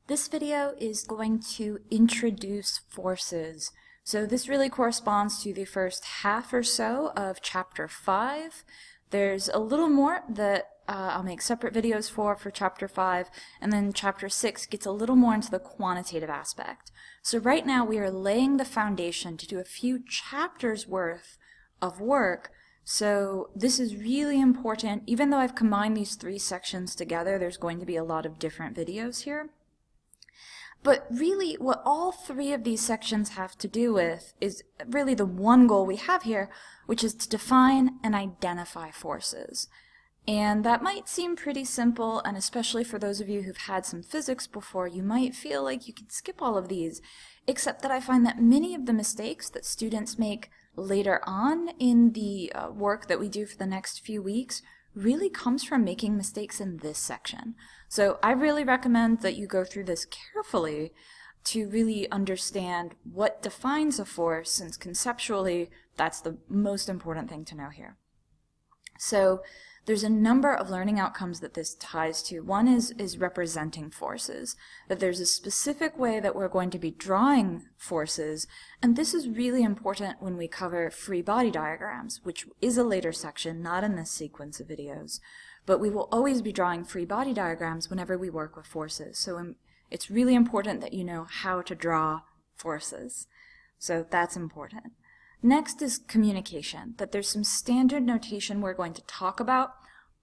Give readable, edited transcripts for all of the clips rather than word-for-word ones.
This video is going to introduce forces. So this really corresponds to the first half or so of Chapter 5. There's a little more that I'll make separate videos for Chapter 5, and then Chapter 6 gets a little more into the quantitative aspect. So right now we are laying the foundation to do a few chapters worth of work. So this is really important. Even though I've combined these three sections together, there's going to be a lot of different videos here. But really, what all three of these sections have to do with is really the one goal we have here, which is to define and identify forces. And that might seem pretty simple, and especially for those of you who've had some physics before, you might feel like you could skip all of these, except that I find that many of the mistakes that students make later on in the work that we do for the next few weeks really comes from making mistakes in this section. So I really recommend that you go through this carefully to really understand what defines a force, since conceptually that's the most important thing to know here. So there's a number of learning outcomes that this ties to. One is representing forces, that there's a specific way that we're going to be drawing forces, and this is really important when we cover free body diagrams, which is a later section, not in this sequence of videos, but we will always be drawing free body diagrams whenever we work with forces. So it's really important that you know how to draw forces. So that's important. Next is communication, that there's some standard notation we're going to talk about.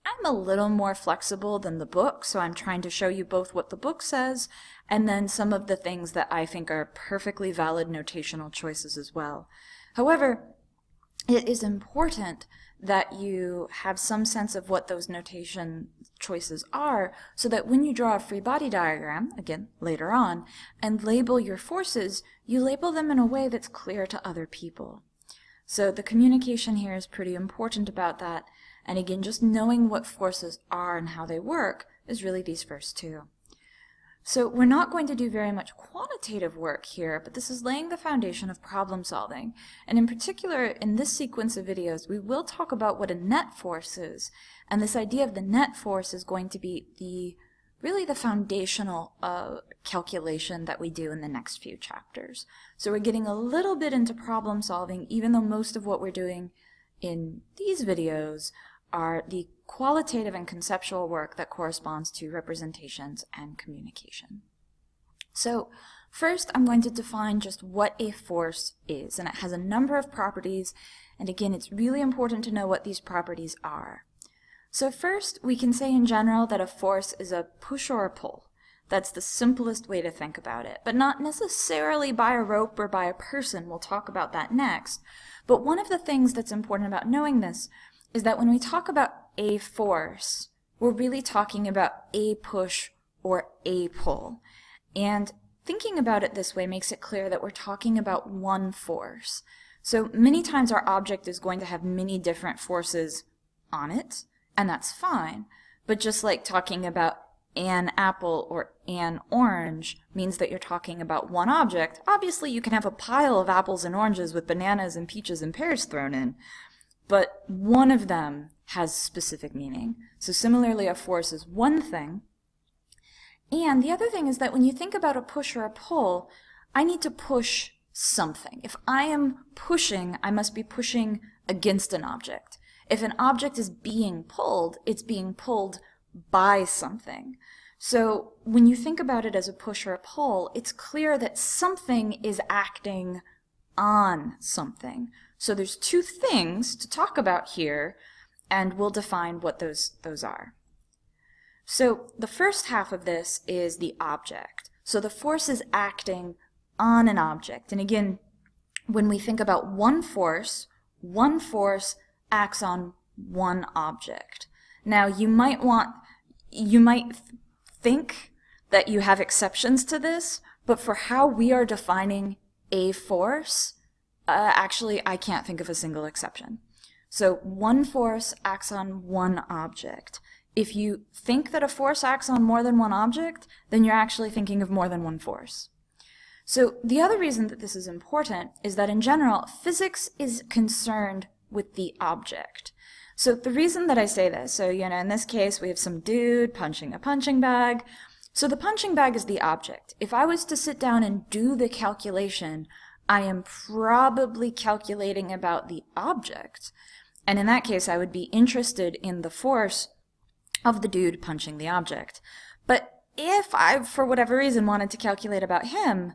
I'm a little more flexible than the book, so I'm trying to show you both what the book says and then some of the things that I think are perfectly valid notational choices as well. However, it is important that you have some sense of what those notation choices are, so that when you draw a free body diagram, again, later on, and label your forces, you label them in a way that's clear to other people. So the communication here is pretty important about that, and again, just knowing what forces are and how they work is really these first two. So we're not going to do very much quantitative work here, but this is laying the foundation of problem solving. And in particular, in this sequence of videos, we will talk about what a net force is. And this idea of the net force is going to be really the foundational calculation that we do in the next few chapters. So we're getting a little bit into problem solving, even though most of what we're doing in these videos are the qualitative and conceptual work that corresponds to representations and communication. So first I'm going to define just what a force is, and it has a number of properties, and again it's really important to know what these properties are. So first we can say in general that a force is a push or a pull. That's the simplest way to think about it, but not necessarily by a rope or by a person. We'll talk about that next. But one of the things that's important about knowing this is that when we talk about a force, we're really talking about a push or a pull. And thinking about it this way makes it clear that we're talking about one force. So many times our object is going to have many different forces on it, and that's fine. But just like talking about an apple or an orange means that you're talking about one object, obviously you can have a pile of apples and oranges with bananas and peaches and pears thrown in, but one of them has specific meaning. So similarly, a force is one thing. And the other thing is that when you think about a push or a pull, I need to push something. If I am pushing, I must be pushing against an object. If an object is being pulled, it's being pulled by something. So when you think about it as a push or a pull, it's clear that something is acting on something. So there's two things to talk about here, and we'll define what those are. So the first half of this is the object. So the force is acting on an object. And again, when we think about one force acts on one object. Now you might think that you have exceptions to this, but for how we are defining a force, actually I can't think of a single exception. So one force acts on one object. If you think that a force acts on more than one object, then you're actually thinking of more than one force. So the other reason that this is important is that in general, physics is concerned with the object. So the reason that I say this, so in this case we have some dude punching a punching bag. So the punching bag is the object. If I was to sit down and do the calculation, I am probably calculating about the object. And in that case, I would be interested in the force of the dude punching the object. But if I, for whatever reason, wanted to calculate about him,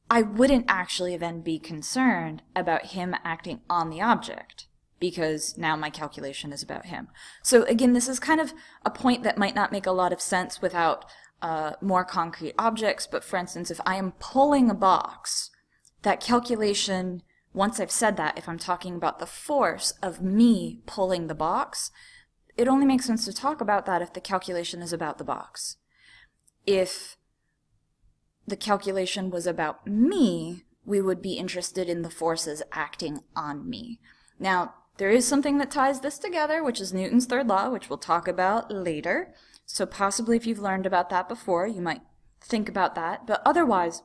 I wouldn't actually then be concerned about him acting on the object, because now my calculation is about him. So again, this is kind of a point that might not make a lot of sense without more concrete objects, but for instance, if I am pulling a box, that calculation, once I've said that, if I'm talking about the force of me pulling the box, it only makes sense to talk about that if the calculation is about the box. If the calculation was about me, we would be interested in the forces acting on me. Now, there is something that ties this together, which is Newton's third law, which we'll talk about later. So possibly if you've learned about that before, you might think about that. But otherwise,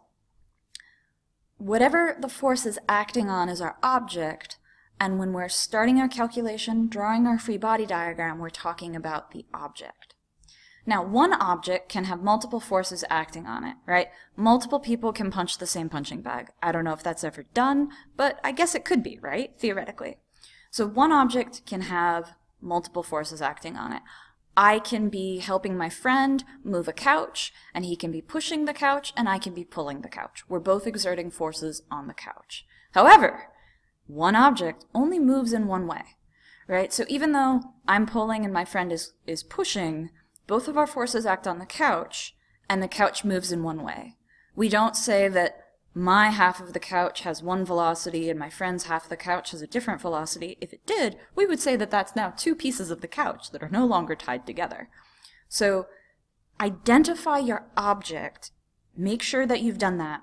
whatever the force is acting on is our object, and when we're starting our calculation, drawing our free body diagram, we're talking about the object. Now, one object can have multiple forces acting on it, right? Multiple people can punch the same punching bag. I don't know if that's ever done, but I guess it could be, right? Theoretically. So one object can have multiple forces acting on it. I can be helping my friend move a couch, and he can be pushing the couch, and I can be pulling the couch. We're both exerting forces on the couch. However, one object only moves in one way, right? So even though I'm pulling and my friend is pushing, both of our forces act on the couch, and the couch moves in one way. We don't say that my half of the couch has one velocity and my friend's half of the couch has a different velocity. If it did, we would say that that's now two pieces of the couch that are no longer tied together. So identify your object. Make sure that you've done that.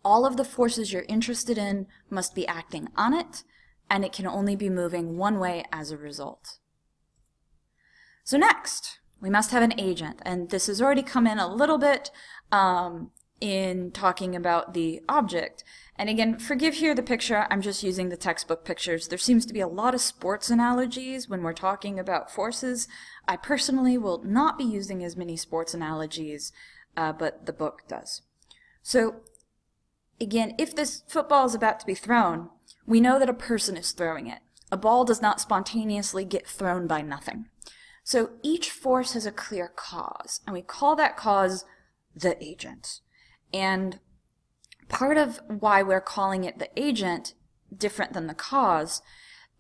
All of the forces you're interested in must be acting on it, and it can only be moving one way as a result. So next, we must have an agent, and this has already come in a little bit in talking about the object. And again, forgive here the picture, I'm just using the textbook pictures. There seems to be a lot of sports analogies when we're talking about forces. I personally will not be using as many sports analogies, but the book does. So again, if this football is about to be thrown, we know that a person is throwing it. A ball does not spontaneously get thrown by nothing. So each force has a clear cause, and we call that cause the agent. And part of why we're calling it the agent, different than the cause,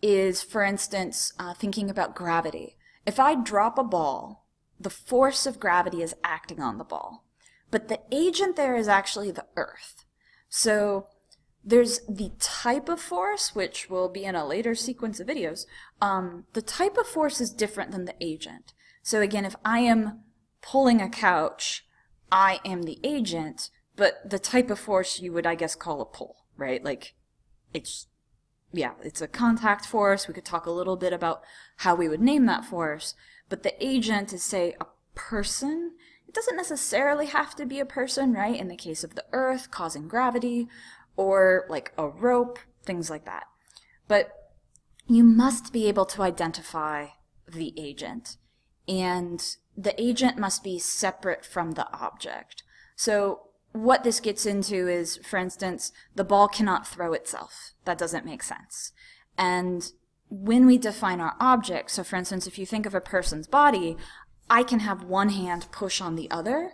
is, for instance, thinking about gravity. If I drop a ball, the force of gravity is acting on the ball, but the agent there is actually the earth. So there's the type of force, which will be in a later sequence of videos. The type of force is different than the agent. So again, if I am pulling a couch, I am the agent, but the type of force you would, I guess, call a pull, right? Like, it's a contact force. We could talk a little bit about how we would name that force, but the agent is, say, a person. It doesn't necessarily have to be a person, right? In the case of the earth causing gravity, or like a rope, things like that. But you must be able to identify the agent, and the agent must be separate from the object. So what this gets into is, for instance, the ball cannot throw itself. That doesn't make sense. And when we define our object, so for instance, if you think of a person's body, I can have one hand push on the other.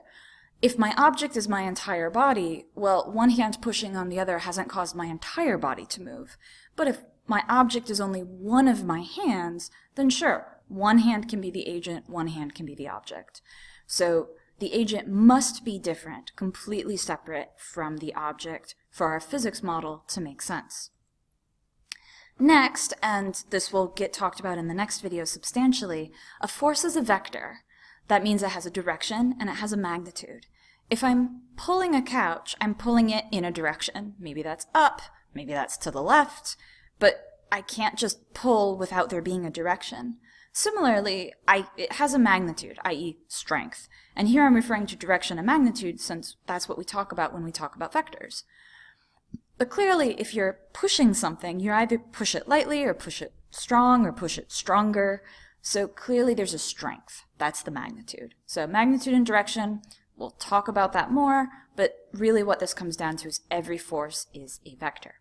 If my object is my entire body, well, one hand pushing on the other hasn't caused my entire body to move. But if my object is only one of my hands, then sure, one hand can be the agent, one hand can be the object. So the agent must be different, completely separate from the object for our physics model to make sense. Next, and this will get talked about in the next video substantially, a force is a vector. That means it has a direction and it has a magnitude. If I'm pulling a couch, I'm pulling it in a direction. Maybe that's up, maybe that's to the left, but I can't just pull without there being a direction. Similarly, it has a magnitude, i.e. strength. And here I'm referring to direction and magnitude since that's what we talk about when we talk about vectors. But clearly, if you're pushing something, you either push it lightly or push it strong or push it stronger. So clearly there's a strength. That's the magnitude. So magnitude and direction, We'll talk about that more, but really what this comes down to is every force is a vector.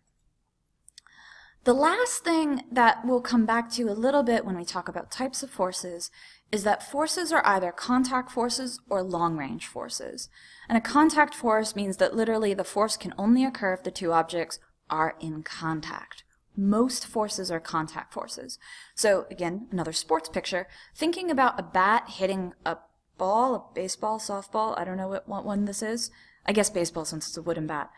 The last thing that we'll come back to a little bit when we talk about types of forces is that forces are either contact forces or long-range forces. And a contact force means that literally the force can only occur if the two objects are in contact. Most forces are contact forces. So again, another sports picture, thinking about a bat hitting a ball, a baseball, softball, I don't know what one this is. I guess baseball since it's a wooden bat.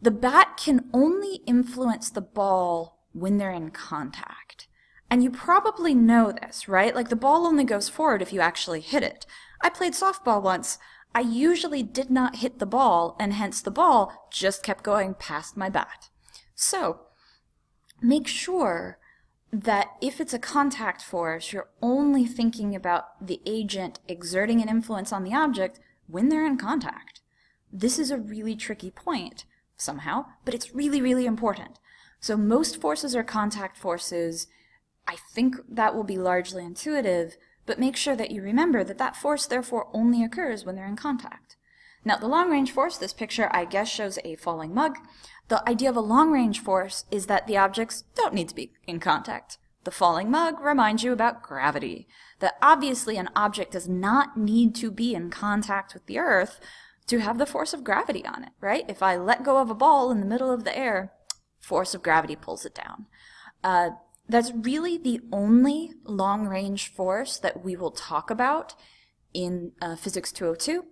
The bat can only influence the ball when they're in contact. And you probably know this, right? Like the ball only goes forward if you actually hit it. I played softball once. I usually did not hit the ball, and hence the ball just kept going past my bat. So make sure that if it's a contact force, you're only thinking about the agent exerting an influence on the object when they're in contact. This is a really tricky point somehow, but it's really, really important. So most forces are contact forces. I think that will be largely intuitive, but make sure that you remember that that force therefore only occurs when they're in contact. Now the long-range force, this picture I guess shows a falling mug. The idea of a long-range force is that the objects don't need to be in contact. The falling mug reminds you about gravity, that obviously an object does not need to be in contact with the earth to have the force of gravity on it, right? If I let go of a ball in the middle of the air, force of gravity pulls it down. That's really the only long-range force that we will talk about in Physics 202.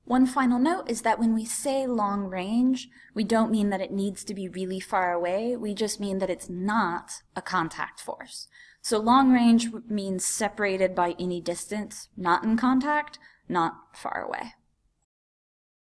One final note is that when we say long range, we don't mean that it needs to be really far away. We just mean that it's not a contact force. So long range means separated by any distance, not in contact, not far away.